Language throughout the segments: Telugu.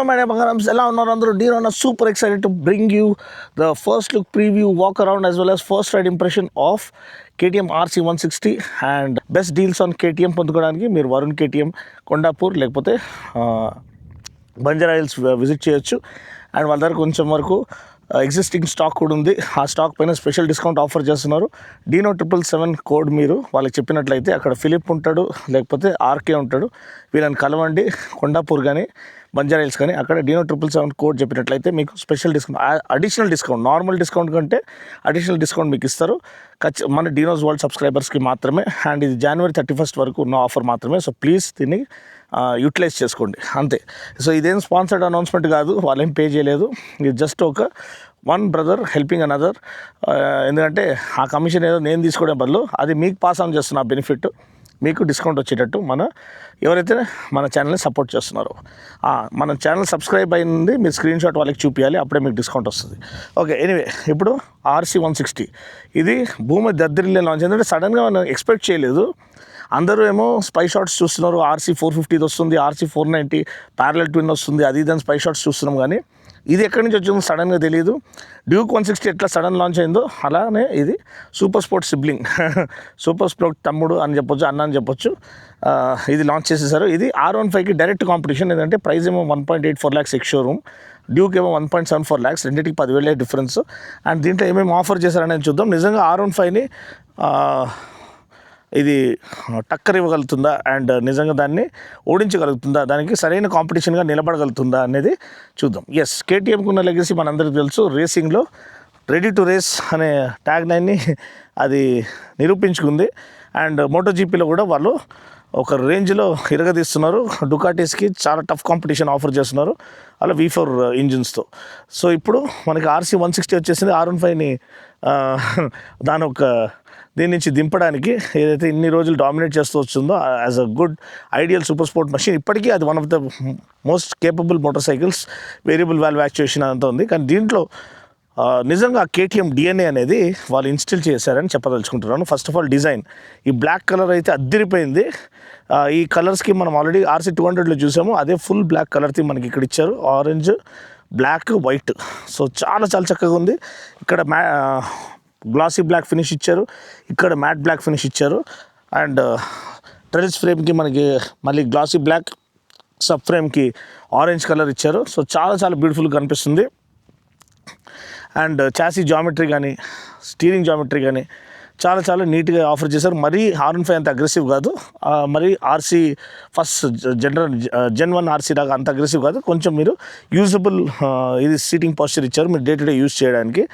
my name is Ella Narandru Deer. Super excited to bring you the first look preview, walk around, as well as first ride impression of KTM RC160 and best deals on KTM పొందుకోవడానికి మీరు వరుణ్ KTM కొండాపూర్ లేకపోతే బంజారా హిల్స్ విజిట్ చేయొచ్చు. అండ్ వాళ్ళ దగ్గర కొంచెం వరకు ఎగ్జిస్టింగ్ స్టాక్ కూడా ఉంది. ఆ స్టాక్ పైన స్పెషల్ డిస్కౌంట్ ఆఫర్ చేస్తున్నారు. డీనో 777 కోడ్ మీరు వాళ్ళకి చెప్పినట్లయితే అక్కడ ఫిలిప్ ఉంటాడు, లేకపోతే ఆర్కే ఉంటాడు. వీళ్ళని కలవండి. కొండాపూర్ కానీ బంజారా హిల్స్ కానీ అక్కడ డీనో 777 కోడ్ చెప్పినట్లయితే మీకు special discount, additional discount, normal discount కంటే అడిషనల్ డిస్కౌంట్ మీకు ఇస్తారు. మన డీనోస్ వరల్డ్ సబ్స్క్రైబర్స్కి మాత్రమే. అండ్ ఇది January 31 వరకు ఉన్న ఆఫర్ మాత్రమే. సో ప్లీజ్ దీన్ని యూటిలైజ్ చేసుకోండి అంతే. సో ఇదేం స్పాన్సర్డ్ అనౌన్స్మెంట్ కాదు, వాళ్ళేం పే చేయలేదు. ఇది జస్ట్ ఒక వన్ బ్రదర్ హెల్పింగ్ అనదర్. ఎందుకంటే ఆ కమిషన్ ఏదో నేను తీసుకోవడం బదులు అది మీకు పాస్ ఆన్ చేస్తున్న ఆ బెనిఫిట్ మీకు డిస్కౌంట్ వచ్చేటట్టు ఎవరైతే మన ఛానల్ని సపోర్ట్ చేస్తున్నారో మన ఛానల్ సబ్స్క్రైబ్ అయింది మీరు స్క్రీన్ షాట్ వాళ్ళకి చూపించాలి, అప్పుడే మీకు డిస్కౌంట్ వస్తుంది. ఓకే, ఎనీవే ఇప్పుడు RC160 ఇది భూమి దద్దరిల్లే లాంచ్. ఎందుకంటే సడన్గా మనం ఎక్స్పెక్ట్ చేయలేదు. అందరూ ఏమో స్పై షాట్స్ చూస్తున్నారు, RC450 వస్తుంది, RC490 ప్యారలల్ ట్విన్ వస్తుంది, అది ఇదని స్పై షాట్స్ చూస్తున్నాం. కానీ ఇది ఎక్కడి నుంచి వచ్చిందో సడన్గా తెలియదు. డ్యూక్ 160 ఎట్లా సడన్ లాంచ్ అయిందో అలానే ఇది super sport sibling, super sport తమ్ముడు అని చెప్పొచ్చు, అన్న అని చెప్పొచ్చు. ఇది లాంచ్ చేసేసారు. ఇది R15కి డైరెక్ట్ కాంపిటీషన్. ఏంటంటే ప్రైస్ ఏమో 1.84 lakhs ఎక్స్ షోరూమ్, డ్యూక్ ఏమో 1.74 lakhs, రెండింటికి 10,000 డిఫరెన్స్. అండ్ దీంట్లో ఏమేమి ఆఫర్ చేశారనేది చూద్దాం. నిజంగా R15ని ఇది టక్కర్ ఇవ్వగలుగుతుందా అండ్ నిజంగా దాన్ని ఓడించగలుగుతుందా, దానికి సరైన కాంపిటీషన్గా నిలబడగలుగుతుందా అనేది చూద్దాం. ఎస్, KTMకు ఉన్న లెగసీ మనందరికీ తెలుసు. రేసింగ్లో రెడీ టు రేస్ అనే ట్యాగ్ లైన్ని అది నిరూపించుకుంది. అండ్ MotoGPలో కూడా వాళ్ళు ఒక రేంజ్లో ఇరగదీస్తున్నారు. డుకాటీస్కి చాలా టఫ్ కాంపిటీషన్ ఆఫర్ చేస్తున్నారు అలా V4 ఇంజిన్స్తో. సో ఇప్పుడు మనకి RC160 వచ్చేసింది. R15ని దీని నుంచి దింపడానికి ఏదైతే ఇన్ని రోజులు డామినేట్ చేస్తూ వచ్చిందో as a good ideal super sport machine, ఇప్పటికీ అది one of the most capable motor cycles. Variable valve actuation అంతా ఉంది. కానీ దీంట్లో నిజంగా KTM DNA అనేది వాళ్ళు ఇన్స్టిల్ చేశారని చెప్పదలుచుకుంటున్నాను. ఫస్ట్ ఆఫ్ ఆల్ డిజైన్, ఈ బ్లాక్ కలర్ అయితే అద్దిరిపోయింది. ఈ కలర్స్కి మనం ఆల్రెడీ RC200లో చూసాము, అదే ఫుల్ బ్లాక్ కలర్కి మనకి ఇక్కడ ఇచ్చారు. Orange, black, white. సో చాలా చాలా చక్కగా ఉంది. ఇక్కడ గ్లాసీ బ్లాక్ ఫినిష్ ఇచ్చారు, ఇక్కడ మ్యాట్ బ్లాక్ ఫినిష్ ఇచ్చారు. అండ్ ట్రెల్స్ ఫ్రేమ్కి మనకి మళ్ళీ గ్లాసీ బ్లాక్, సబ్ ఫ్రేమ్కి ఆరెంజ్ కలర్ ఇచ్చారు. సో చాలా చాలా బ్యూటిఫుల్గా కనిపిస్తుంది. అండ్ చాసీ జామెట్రీ కానీ స్టీరింగ్ జామెట్రీ కానీ చాలా చాలా నీట్గా ఆఫర్ చేశారు. మరీ R15 అంత అగ్రెసివ్ కాదు, మరీ RC ఫస్ట్ Gen 1 RC లాగా అంత అగ్రెసివ్ కాదు. కొంచెం మీరు యూజబుల్ ఇది సీటింగ్ పోస్చర్ ఇచ్చారు మీరు డే టు డే యూజ్ చేయడానికి.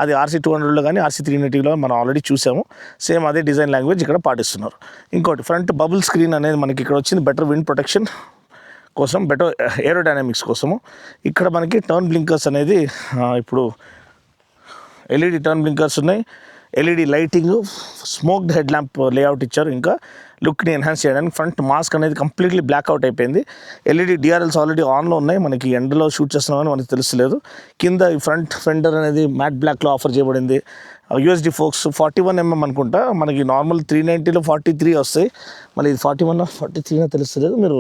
అది RC200లో కానీ RC390లో మనం ఆల్రెడీ చూసాము. సేమ్ అదే డిజైన్ లాంగ్వేజ్ ఇక్కడ పాటిస్తున్నారు. ఇంకోటి ఫ్రంట్ బబుల్ స్క్రీన్ అనేది మనకి ఇక్కడ వచ్చింది బెటర్ విండ్ ప్రొటెక్షన్ కోసం, బెటర్ ఏరోడైనమిక్స్ కోసము. ఇక్కడ మనకి టర్న్ బ్లింకర్స్ అనేది ఇప్పుడు LED టర్న్ బ్లింకర్స్ ఉన్నాయి, LED lighting, smoked head lamp layout ఇచ్చారు. ఇంకా లుక్ని ఎన్హాన్స్ చేయడానికి ఫ్రంట్ మాస్క్ అనేది కంప్లీట్లీ బ్లాక్అవుట్ అయిపోయింది. LED DRLs ఆల్రెడీ ఆన్లో ఉన్నాయి. మనకి ఎండలో షూట్ చేస్తున్నామని మనకి తెలుస్తలేదు. కింద ఈ ఫ్రంట్ ఫెండర్ అనేది మ్యాట్ బ్లాక్లో ఆఫర్ చేయబడింది. USD ఫోక్స్ 41mm అనుకుంటా. మనకి నార్మల్ 390లో 43 వస్తాయి, మళ్ళీ ఇది 41 43 తెలుస్తలేదు, మీరు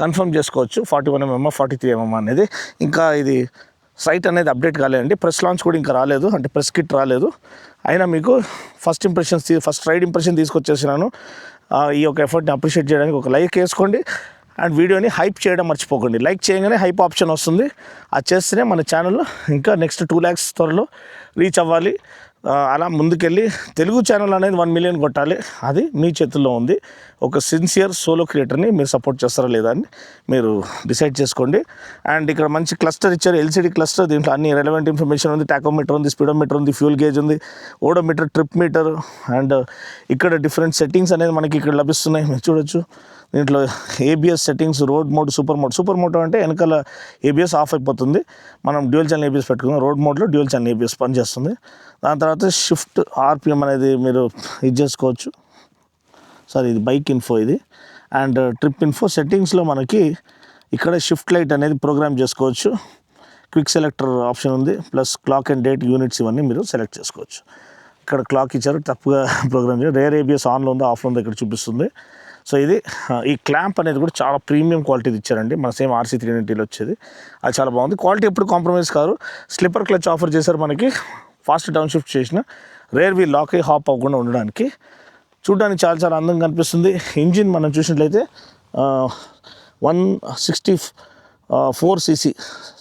కన్ఫర్మ్ చేసుకోవచ్చు 41mm 43mm అనేది. ఇంకా ఇది సైట్ అనేది అప్డేట్ కాలేదండి. ప్రెస్ లాంచ్ కూడా ఇంకా రాలేదు, అంటే ప్రెస్ కిట్ రాలేదు. అయినా మీకు ఫస్ట్ రైడ్ ఇంప్రెషన్ తీసుకొచ్చేసినాను. ఈ యొక్క ఎఫర్ట్ని అప్రిషియేట్ చేయడానికి ఒక లైక్ వేసుకోండి. అండ్ వీడియోని హైప్ చేయడం మర్చిపోకండి. లైక్ చేయగానే హైప్ ఆప్షన్ వస్తుంది, అది చేస్తేనే మన ఛానల్లో ఇంకా నెక్స్ట్ 2 lakhs త్వరలో రీచ్ అవ్వాలి. అలా ముందుకెళ్ళి తెలుగు ఛానల్ అనేది 1 million కొట్టాలి. అది మీ చేతుల్లో ఉంది. ఒక సిన్సియర్ సోలో క్రియేటర్ని మీరు సపోర్ట్ చేస్తారా లేదా అని మీరు డిసైడ్ చేసుకోండి. అండ్ ఇక్కడ మంచి క్లస్టర్ ఇచ్చారు, LCD క్లస్టర్. దీంట్లో అన్ని రెలవెంట్ ఇన్ఫర్మేషన్ ఉంది. టాకోమీటర్ ఉంది, స్పీడోమీటర్ ఉంది, ఫ్యూల్ గేజ్ ఉంది, ఓడోమీటర్, ట్రిప్ మీటర్. అండ్ ఇక్కడ డిఫరెంట్ సెట్టింగ్స్ అనేది మనకి ఇక్కడ లభిస్తున్నాయి, మీరు చూడొచ్చు. దీంట్లో ABS settings, road mode, super mode అంటే వెనకాల ABS ఆఫ్ అయిపోతుంది. మనం డ్యూయల్ ఛానల్ ABS పెట్టుకున్నాం. రోడ్ మోడ్లో డ్యూయల్ ఛానల్ ABS పనిచేస్తుంది. దాని తర్వాత షిఫ్ట్ RPM అనేది మీరు ఇది చేసుకోవచ్చు. ఇది బైక్ ఇన్ఫో ఇది. అండ్ ట్రిప్ ఇన్ఫో సెట్టింగ్స్లో మనకి ఇక్కడ షిఫ్ట్ లైట్ అనేది ప్రోగ్రామ్ చేసుకోవచ్చు. క్విక్ సెలెక్టర్ ఆప్షన్ ఉంది, plus clock and date units ఇవన్నీ మీరు సెలెక్ట్ చేసుకోవచ్చు. ఇక్కడ క్లాక్ ఇచ్చారు, తప్పుగా ప్రోగ్రామ్ చేయాలి. రేర్ ABS ఆన్లో ఉందో ఆఫ్లో ఉందో ఇక్కడ చూపిస్తుంది. సో ఇది ఈ క్లాంప్ అనేది కూడా చాలా ప్రీమియం క్వాలిటీది ఇచ్చారండి, మన సేమ్ RC 390లో వచ్చేది. అది చాలా బాగుంది, క్వాలిటీ ఎప్పుడు కాంప్రమైజ్ కాదు. స్లిప్పర్ క్లచ్ ఆఫర్ చేశారు మనకి, ఫాస్ట్ డౌన్ షిఫ్ట్ చేసిన రేర్ వీల్ లాక్ అయ్యి హాప్ అవ్వకుండా ఉండడానికి. చూడడానికి చాలా చాలా అందంగా కనిపిస్తుంది. ఇంజిన్ మనం చూసినట్లయితే 164cc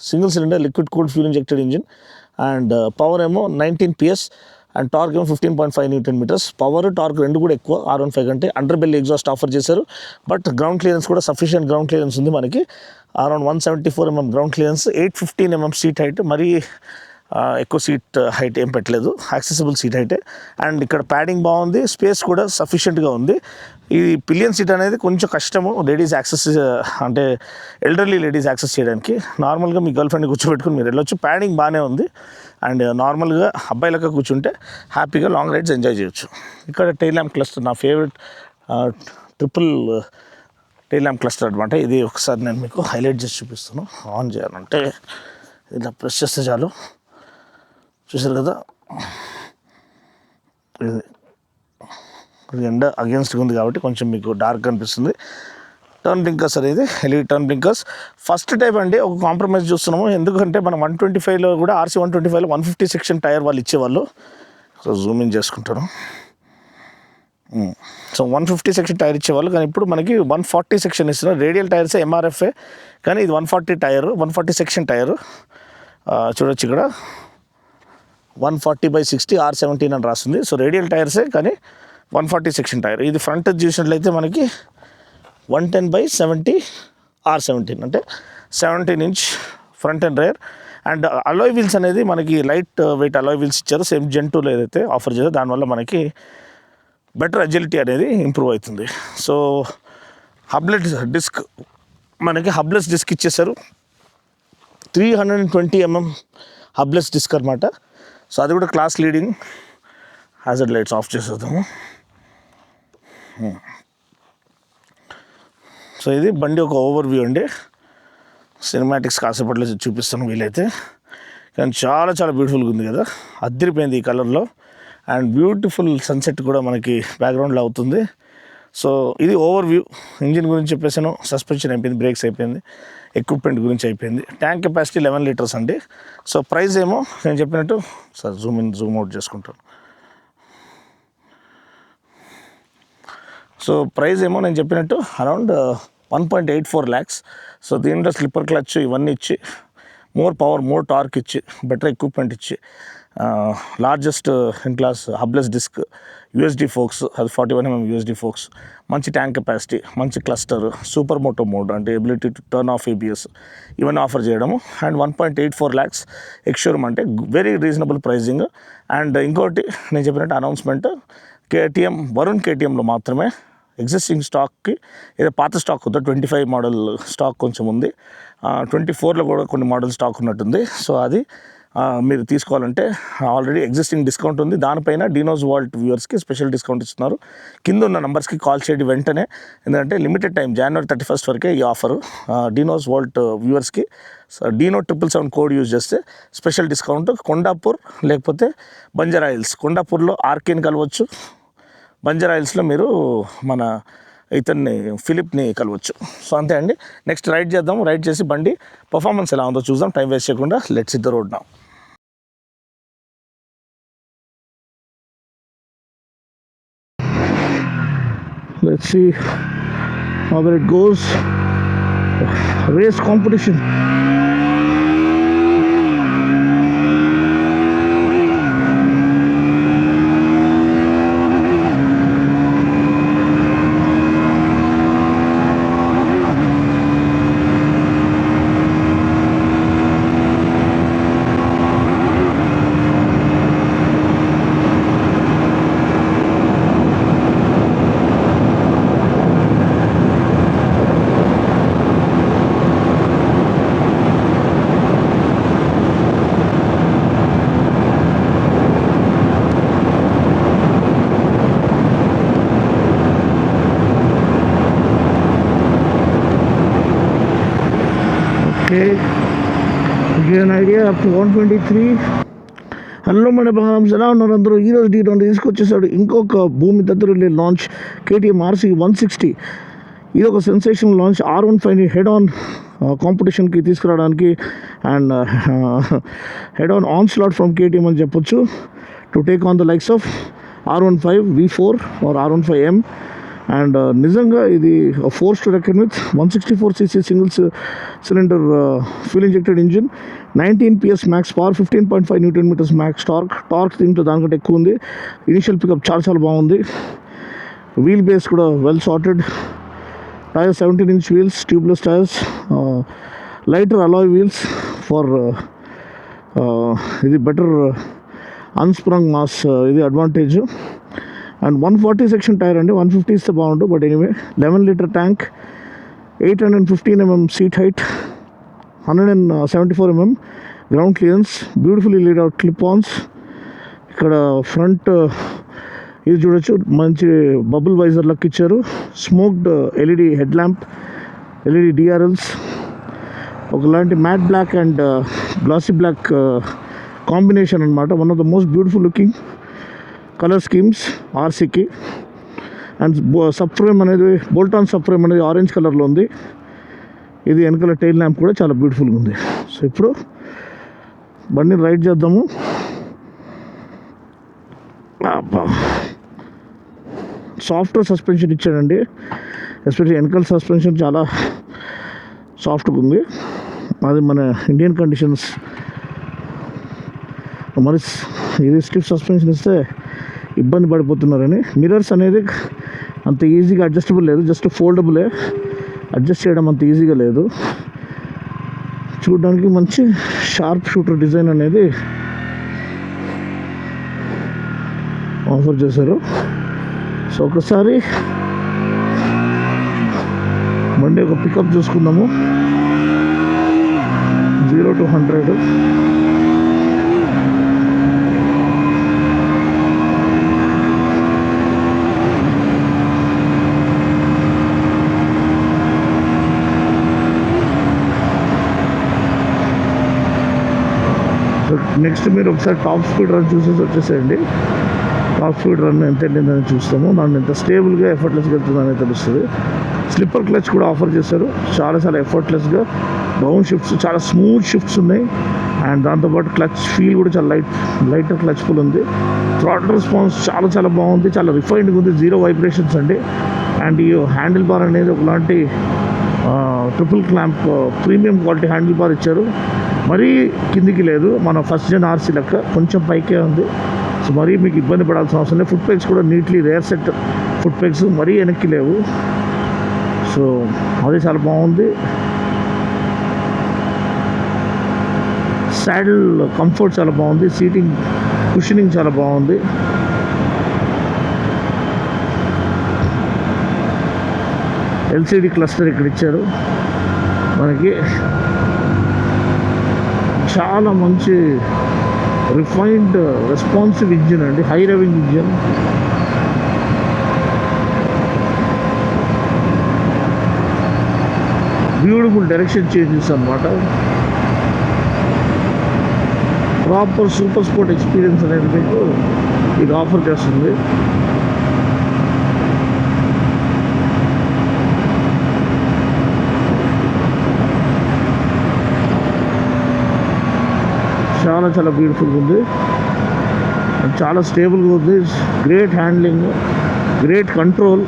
single cylinder liquid cooled fuel injected engine and power ఏమో 19 PS అండ్ టార్క్ ఏమో 15.5 Nm. పవర్ టార్క్ రెండు కూడా ఎక్కువ R15 కంటే. అండర్ బెల్ ఎగ్జాస్ట్ ఆఫర్ చేశారు, బట్ గ్రౌండ్ క్లియరెన్స్ కూడా సఫిషియెంట్ గ్రౌండ్ క్లియరెన్స్ ఉంది మనకి. Around 174 mm ground clearance, 815 mm seat height. మరీ ఎక్కువ సీట్ హైట్ ఏం పెట్టలేదు, యాక్సెసిబుల్ సీట్ హైటే. అండ్ ఇక్కడ ప్యాడింగ్ బాగుంది, స్పేస్ కూడా సఫిషియెంట్గా ఉంది. ఈ పిలియన్ సీట్ అనేది కొంచెం కష్టము లేడీస్ యాక్సెస్, అంటే ఎల్డర్లీ లేడీస్ యాక్సెస్ చేయడానికి. నార్మల్గా మీ గర్ల్ ఫ్రెండ్ని కూర్చోబెట్టుకుని మీరు వెళ్ళొచ్చు. ప్యాడింగ్ బాగానే ఉంది అండ్ నార్మల్గా అబ్బాయిలకి కూర్చుంటే హ్యాపీగా లాంగ్ రైడ్స్ ఎంజాయ్ చేయొచ్చు. ఇక్కడ టైల్ ల్యాంప్ క్లస్టర్ నా favourite triple tail lamp cluster అనమాట. ఇది ఒకసారి నేను మీకు హైలైట్ చేసి చూపిస్తాను. ఆన్ చేయాలంటే ఇలా ప్రెస్ చేస్తే చాలు, చూసారు కదా. ఇది ఎండ అగేన్స్ట్గా ఉంది కాబట్టి కొంచెం మీకు డార్క్ అనిపిస్తుంది. టర్న్ బ్లింకర్స్ అనేది LED turn blinkers first type అండి. ఒక కాంప్రమైజ్ చూస్తున్నాము, ఎందుకంటే మనం 125లో కూడా RC 125లో 150 సెక్షన్ టైర్ వాళ్ళు ఇచ్చేవాళ్ళు. సో జూమ్ ఇన్ చేసుకుంటాను. సో 150 సెక్షన్ టైర్ ఇచ్చేవాళ్ళు, కానీ ఇప్పుడు మనకి 140 సెక్షన్ ఇస్తున్నారు. రేడియల్ టైర్సే MRFే, కానీ ఇది 140 టైర్, 140 సెక్షన్ టైర్. చూడొచ్చు ఇక్కడ 140/60 R17 అని రాస్తుంది. సో రేడియల్ టైర్సే, కానీ 140 సెక్షన్ టైర్. ఇది ఫ్రంట్ చూసినట్లయితే మనకి 110/70 R17, అంటే 17 inch front and rear. And alloy wheels అనేది మనకి లైట్ వెయిట్ అలాయ్ వీల్స్ ఇచ్చారు, సేమ్ Gen 2లో ఏదైతే ఆఫర్ చేశారో దానివల్ల మనకి బెటర్ అజిలిటీ అనేది ఇంప్రూవ్ అవుతుంది. సో హబ్లెస్ డిస్క్, మనకి హబ్లెస్ డిస్క్ ఇచ్చేసారు, 320 mm హబ్లెస్ డిస్క్ అనమాట. సో అది కూడా class leading. Hazard lights off చేసేద్దాము. సో ఇది బండి ఒక ఓవర్ వ్యూ అండి. సినిమాటిక్స్ కాసేపట్లో చూపిస్తాను వీలైతే, కానీ చాలా చాలా బ్యూటిఫుల్గా ఉంది కదా, అద్దరిపోయింది ఈ కలర్లో. అండ్ బ్యూటిఫుల్ సన్సెట్ కూడా మనకి బ్యాక్గ్రౌండ్లో అవుతుంది. సో ఇది ఓవర్ వ్యూ. ఇంజిన్ గురించి చెప్పేసాను, సస్పెన్షన్ అయిపోయింది, బ్రేక్స్ అయిపోయింది, ఎక్విప్మెంట్ గురించి అయిపోయింది. ట్యాంక్ కెపాసిటీ 11 లీటర్స్ అండి. సో ప్రైస్ ఏమో నేను చెప్పినట్టు sir zoom in zoom out చేసుకుంటాను. సో ప్రైస్ ఏమో నేను చెప్పినట్టు అరౌండ్ 1.84 lakhs. సో దీంట్లో స్లిప్పర్ క్లచ్ ఇవన్నీ ఇచ్చి, మోర్ పవర్, మోర్ టార్క్ ఇచ్చి, బెటర్ ఎక్విప్మెంట్ ఇచ్చి, largest in class hubless disc, USD forks, అది 41 mm USD ఫోక్స్, మంచి ట్యాంక్ కెపాసిటీ, మంచి క్లస్టర్, సూపర్ మోటో మోడ్ అంటే ability to turn off ABS, ఇవన్నీ ఆఫర్ చేయడము. అండ్ 1.84 lakhs ఎక్స్షోరూమ్ అంటే వెరీ రీజనబుల్ ప్రైజింగ్. అండ్ ఇంకోటి నేను చెప్పినట్టు అనౌన్స్మెంట్, KTM వరుణ్ KTMలో మాత్రమే ఎగ్జిస్టింగ్ స్టాక్కి, ఏదో పాత స్టాక్ ఉందో 25 మోడల్ స్టాక్ కొంచెం ఉంది, 24లో కూడా కొన్ని మోడల్ స్టాక్ ఉన్నట్టుంది. సో అది మీరు తీసుకోవాలంటే ఆల్రెడీ ఎగ్జిస్టింగ్ డిస్కౌంట్ ఉంది, దానిపైన డినోస్ వాల్ట్ వ్యూవర్స్కి స్పెషల్ డిస్కౌంట్ ఇస్తున్నారు. కింద ఉన్న నెంబర్స్కి కాల్ చేయండి వెంటనే, ఎందుకంటే లిమిటెడ్ టైం January 31st వరకే ఈ ఆఫరు. డినోస్ వాల్ట్ వ్యూవర్స్కి డినో 777 కోడ్ యూజ్ చేస్తే స్పెషల్ డిస్కౌంట్. కొండాపూర్ లేకపోతే బంజారా హిల్స్, కొండాపూర్లో RKని కలవచ్చు, బంజారా హిల్స్లో మీరు మన ఇతన్ని ఫిలిప్ని కలవచ్చు. సో అంతే అండి. నెక్స్ట్ రైడ్ చేద్దాం, రైడ్ చేసి బండి పర్ఫార్మెన్స్ ఎలా ఉందో చూద్దాం. టైం వేస్ట్ చేయకుండా let's hit the road now. Let's see how it goes. Race competition. Okay, to give an idea, up to 123 hello మన బంగారం ఎలా ఉన్నారు అందరూ. ఈరోజు D20 తీసుకొచ్చేసాడు ఇంకొక భూమి దగ్గర లాంచ్ KTM RC 160. ఇది ఒక సెన్సేషనల్ లాంచ్. R15ని హెడ్ ఆన్ కాంపిటీషన్కి తీసుకురావడానికి and head on slot from KTM అని చెప్పొచ్చు, to take on the likes of R15 V4 or R15M. And నిజంగా ఇది force to reckon with 164cc singles cylinder fuel injected engine, 19 PS max power, 15.5 Nm max torque దీంట్లో దానికంటే ఎక్కువ ఉంది. ఇనిషియల్ పికప్ చాలా బాగుంది. వీల్ బేస్ కూడా well sorted. Tyres 17-inch wheels, tubeless tyres, lighter alloy wheels for ఇది బెటర్ అన్స్ప్రంగ్ మాస్, ఇది అడ్వాంటేజ్. అండ్ 140 సెక్షన్ టైర్ అండి, 150 ఇస్తే బాగుండు, but anyway 11-liter tank, 815 mm seat height, 174 mm ground clearance, beautifully laid out clip-ons. ఇక్కడ ఫ్రంట్ ఇది చూడొచ్చు, మంచి బబుల్ వైజర్ లక్ ఇచ్చారు. Smoked LED head lamp, LED DRLs, ఒకలాంటి matte black and glossy black combination అనమాట. One of the most beautiful looking colour schemes RCకి. అండ్ సబ్ ఫ్రేమ్ అనేది బోల్టాన్ సబ్ ఫ్రేమ్ అనేది ఆరెంజ్ కలర్లో ఉంది. ఇది వెనకాల టైల్ ల్యాంప్ కూడా చాలా బ్యూటిఫుల్గా ఉంది. సో ఇప్పుడు బండిని రైడ్ చేద్దాము. సాఫ్ట్వేర్ సస్పెన్షన్ ఇచ్చాడండి, ఎస్పెషల్లీ వెనకాల సస్పెన్షన్ చాలా సాఫ్ట్గా ఉంది. అది మన ఇండియన్ కండిషన్స్. మరి ఇది స్టిఫ్ సస్పెన్షన్ ఇస్తే ఇబ్బంది పడిపోతున్నారని. మిర్రర్స్ అనేది అంత ఈజీగా అడ్జస్టబుల్ లేదు, జస్ట్ ఫోల్డబులే, అడ్జస్ట్ చేయడం అంత ఈజీగా లేదు. చూడడానికి మంచి షార్ప్ షూటర్ డిజైన్ అనేది ఆఫర్ చేశారు. సో ఒకసారి బండి ఒక పికప్ చూసుకుందాము. 0 to 100. నెక్స్ట్ మీరు ఒకసారి టాప్ స్పీడ్ రన్ చూసేసి వచ్చేసేయండి. టాప్ స్పీడ్ రన్ ఎంత వెళ్ళిందని చూస్తాము, దాన్ని ఎంత స్టేబుల్గా ఎఫర్ట్లెస్గా వెళ్తుందని తెలుస్తుంది. స్లిప్పర్ క్లచ్ కూడా ఆఫర్ చేశారు, చాలా ఎఫర్ట్లెస్గా. డౌన్ షిఫ్ట్స్ చాలా స్మూత్ షిఫ్ట్స్ ఉన్నాయి. అండ్ దాంతోపాటు క్లచ్ ఫీల్ కూడా చాలా లైటర్ క్లచ్ ఫుల్ ఉంది. థ్రాటిల్ రెస్పాన్స్ చాలా బాగుంది, చాలా రిఫైన్డ్గా ఉంది, 0 వైబ్రేషన్స్ అండి. అండ్ ఈ హ్యాండిల్ బార్ అనేది ఒకలాంటి triple clamp premium quality handle bar ఇచ్చారు. మరీ కిందికి లేదు, మన ఫస్ట్ జన్ RC లెక్క కొంచెం పైకే ఉంది. సో మరీ మీకు ఇబ్బంది పడాల్సిన అవసరం లేదు. ఫుట్ పెగ్స్ కూడా neatly rare set foot pegs, మరీ వెనక్కి లేవు. సో అది చాలా బాగుంది. సాడిల్ కంఫర్ట్ చాలా బాగుంది, సీటింగ్ కుషనింగ్ చాలా బాగుంది. LCD క్లస్టర్ ఇక్కడ ఇచ్చారు మనకి. చాలా మంచి రిఫైన్డ్ రెస్పాన్సివ్ ఇంజిన్ అండి, high raving engine. Beautiful direction changes అన్నమాట. ప్రాపర్ సూపర్ స్పోర్ట్ ఎక్స్పీరియన్స్ అనేది మీకు ఇది ఆఫర్ చేస్తుంది. చాలా బ్యూటిఫుల్గా ఉంది, చాలా స్టేబుల్గా ఉంది. Great handling, great control.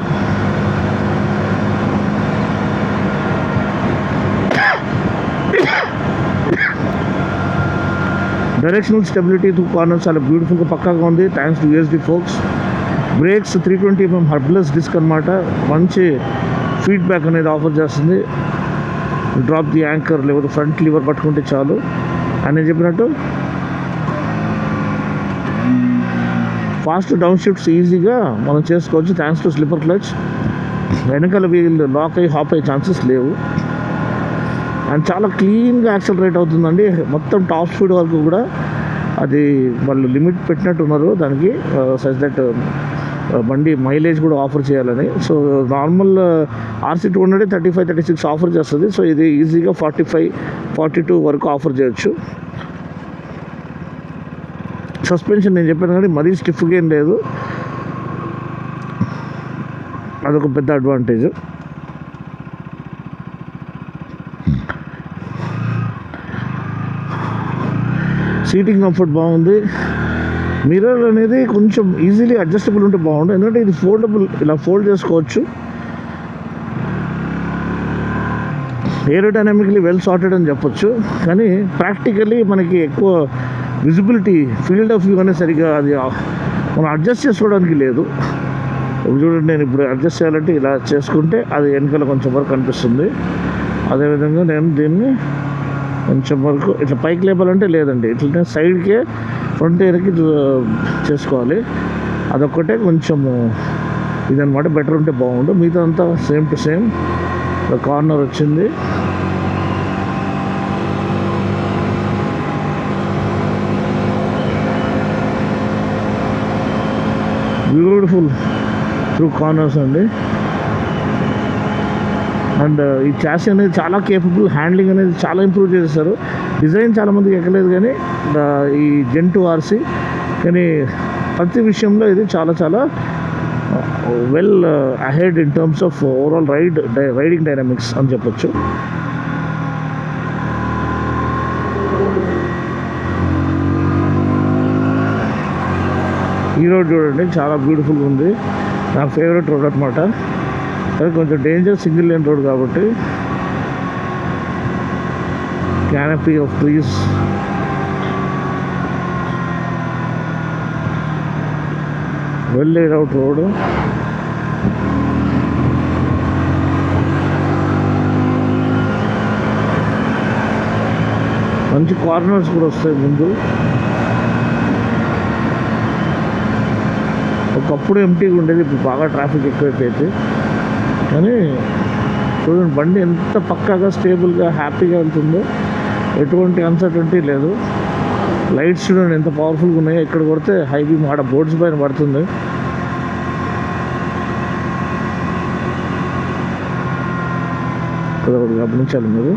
Directional stability 2 corners చాలా బ్యూటిఫుల్గా పక్కాగా ఉంది, thanks to USD forks. Brakes 320 mm hubless disc అనమాట, మంచి ఫీడ్బ్యాక్ అనేది ఆఫర్ చేస్తుంది. డ్రాప్ ది యాంకర్ లేకపోతే ఫ్రంట్ లివర్ పట్టుకుంటే చాలు. అని చెప్పినట్టు ఫాస్ట్ డౌన్ షిఫ్ట్స్ ఈజీగా మనం చేసుకోవచ్చు థ్యాంక్స్ టు స్లిప్పర్ క్లచ్. వెనకాల వీల్ లాక్ అయ్యి హాప్ అయ్యే ఛాన్సెస్ లేవు. అండ్ చాలా క్లీన్గా యాక్సలరేట్ అవుతుందండి, మొత్తం టాప్ స్పీడ్ వరకు కూడా. అది వాళ్ళు లిమిట్ పెట్టినట్టున్నారు దానికి, సచ్ దట్ బండి మైలేజ్ కూడా ఆఫర్ చేయాలని. సో నార్మల్ RC 200 35-36 ఆఫర్ చేస్తుంది. సో ఇది ఈజీగా 45-42 వరకు ఆఫర్ చేయొచ్చు. సస్పెన్షన్ నేను చెప్పాను కానీ మరీ స్టిఫ్గా ఏం లేదు, అదొక పెద్ద అడ్వాంటేజ్. సీటింగ్ కంఫర్ట్ బాగుంది. మిర్రర్ అనేది కొంచెం ఈజీలీ అడ్జస్టబుల్ ఉంటే బాగుండు, ఎందుకంటే ఇది ఫోల్డబుల్, ఇలా ఫోల్డ్ చేసుకోవచ్చు. ఏరోడైనమికలీ వెల్ సార్టెడ్ అని చెప్పొచ్చు, కానీ ప్రాక్టికలీ మనకి ఎక్కువ విజిబిలిటీ, ఫీల్డ్ ఆఫ్ వ్యూ అనేది సరిగ్గా అది మనం అడ్జస్ట్ చేసుకోవడానికి లేదు. చూడండి, నేను ఇప్పుడు అడ్జస్ట్ చేయాలంటే ఇలా చేసుకుంటే అది వెనకాల కొంచెం వరకు కనిపిస్తుంది. అదేవిధంగా నేను దీన్ని కొంచెం వరకు ఇట్లా పైకి లేపాలంటే లేదండి, ఇట్లా సైడ్కే ఫ్రంట్ ఇయర్కి చేసుకోవాలి. అదొక్కటే కొంచెం ఇదనమాట, బెటర్ ఉంటే బాగుండు. మిగతా అంతా సేమ్ టు సేమ్. కార్నర్ వచ్చింది, బ్యూటిఫుల్ త్రూ కార్నర్స్ అండి. అండ్ ఈ చాసీ అనేది చాలా కేపబుల్, హ్యాండ్లింగ్ అనేది చాలా ఇంప్రూవ్ చేసేసారు. డిజైన్ చాలామందికి ఎక్కలేదు కానీ ఈ Gen 2 RC, కానీ ప్రతి విషయంలో ఇది చాలా చాలా well ahead in terms of overall riding dynamics అని చెప్పొచ్చు. ఈ రోడ్ చూడండి, చాలా బ్యూటిఫుల్గా ఉంది. నా ఫేవరెట్ రోడ్ అనమాట. అది కొంచెం డేంజర్, సింగిల్ లేన్ రోడ్ కాబట్టి. Canopy of trees, well laid out road. మంచి కార్నర్స్ కూడా వస్తాయి ముందు. ఒకప్పుడు ఎంటీగా ఉండేది, ఇప్పుడు బాగా ట్రాఫిక్ ఎక్కువైపోయింది. కానీ చూడండి, బండి ఎంత పక్కాగా స్టేబుల్గా హ్యాపీగా వెళ్తుందో, ఎటువంటి అన్సర్టనిటీ లేదు. లైట్స్ చూడండి ఎంత పవర్ఫుల్గా ఉన్నాయో, ఇక్కడ కొడితే హై బీమ్ ఆడ బోర్డ్స్ పైన పడుతుంది. అదొకటి గమనించాలి మీరు.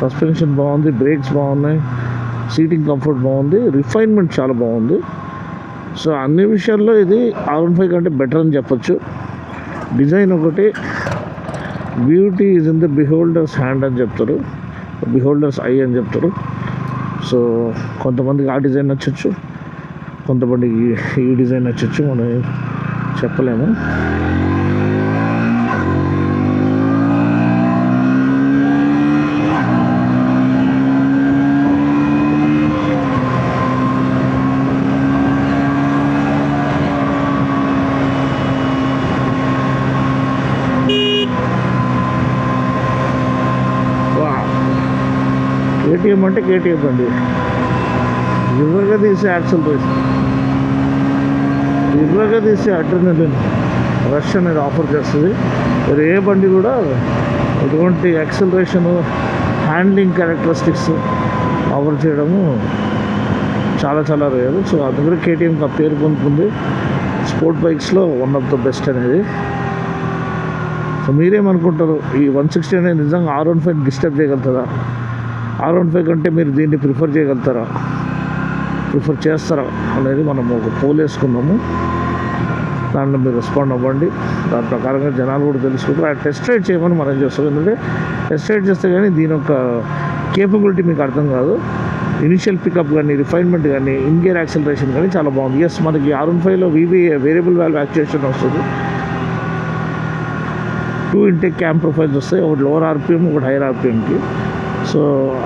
సస్పెన్షన్ బాగుంది, బ్రేక్స్ బాగున్నాయి, సీటింగ్ కంఫర్ట్ బాగుంది, రిఫైన్మెంట్ చాలా బాగుంది. సో అన్ని విషయాల్లో ఇది R15 కంటే బెటర్ అని చెప్పొచ్చు. డిజైన్ ఒకటి, beauty is in the beholder's hand అని చెప్తారు, బిహోల్డర్స్ ఐ అని చెప్తారు. సో కొంతమందికి ఆ డిజైన్ నచ్చచ్చు, కొంతమందికి ఈ డిజైన్ నచ్చచ్చు, మనం చెప్పలేము. KTM అంటే KTM అండి, ఇవ్వగా తీసే యాక్సలరేషన్, ఇవ్వగా తీసే అడ్రినలిన్ రష్ అనేది ఆఫర్ చేస్తుంది. మరి ఏ బండి కూడా ఇటువంటి యాక్సలరేషను, హ్యాండ్లింగ్ క్యారెక్టరిస్టిక్స్ ఆఫర్ చేయడము చాలా చాలా రేరు. సో అందుకని KTM ఆ పేరు పొందుతుంది స్పోర్ట్ బైక్స్లో వన్ ఆఫ్ ద బెస్ట్ అనేది. సో మీరేమనుకుంటారు, ఈ 160 అనేది నిజంగా R15 డిస్టర్బ్ చేయగలుగుతుందా? R15 కంటే మీరు దీన్ని ప్రిఫర్ చేయగలుగుతారా, ప్రిఫర్ చేస్తారా అనేది మనం ఒక పోల్ వేసుకున్నాము. దాంట్లో మీరు రెస్పాండ్ అవ్వండి. దాని ప్రకారంగా జనాలు కూడా తెలుసుకుంటారు. ఆ టెస్ట్ రైడ్ చేయమని మనం చేస్తాం. ఎందుకంటే టెస్ట్ రైడ్ చేస్తే కానీ దీని యొక్క కేపబిలిటీ మీకు అర్థం కాదు. ఇనిషియల్ పికప్ కానీ, రిఫైన్మెంట్ కానీ, ఇన్ గేర్ యాక్సిలరేషన్ కానీ చాలా బాగుంది. ఎస్, మనకి R15లో వేరియబుల్ వాల్వ్ యాక్చుయేషన్ వస్తుంది. 2 ఇంటేక్ క్యామ్ ప్రొఫైల్స్ వస్తాయి, ఒకటి లోవర్ RPM, ఒకటి హైయర్ RPMకి. సో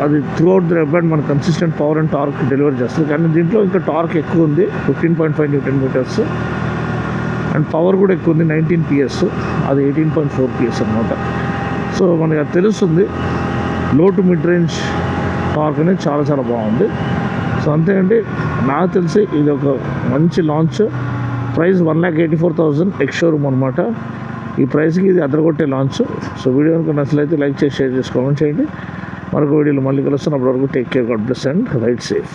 అది త్రూ అవుట్ ద వెబ్ మనకు consistent power and torque deliver చేస్తుంది. కానీ దీంట్లో ఇంకా టార్క్ ఎక్కువ ఉంది, 15.5 Nm, అండ్ పవర్ కూడా ఎక్కువ ఉంది, 19 PS. అది 18.4 PS అనమాట. సో మనకి అది తెలుస్తుంది. లో టు మిడ్ రేంజ్ టార్క్ అనేది చాలా చాలా బాగుంది. సో అంతే అండి, నాకు తెలిసి ఇది ఒక మంచి లాంచ్. ప్రైస్ 1,84,000 ఎక్స్ షోరూమ్ అనమాట. ఈ ప్రైస్కి ఇది అదరగొట్టే లాంచ్. సో వీడియో కనుక నచ్చినట్లయితే లైక్ చేసి, షేర్ చేసి, కామెంట్ చేయండి. మరొక వీడియోలో మళ్ళీ కలుస్తాను. అప్పటివరకు take care, God bless and ride safe.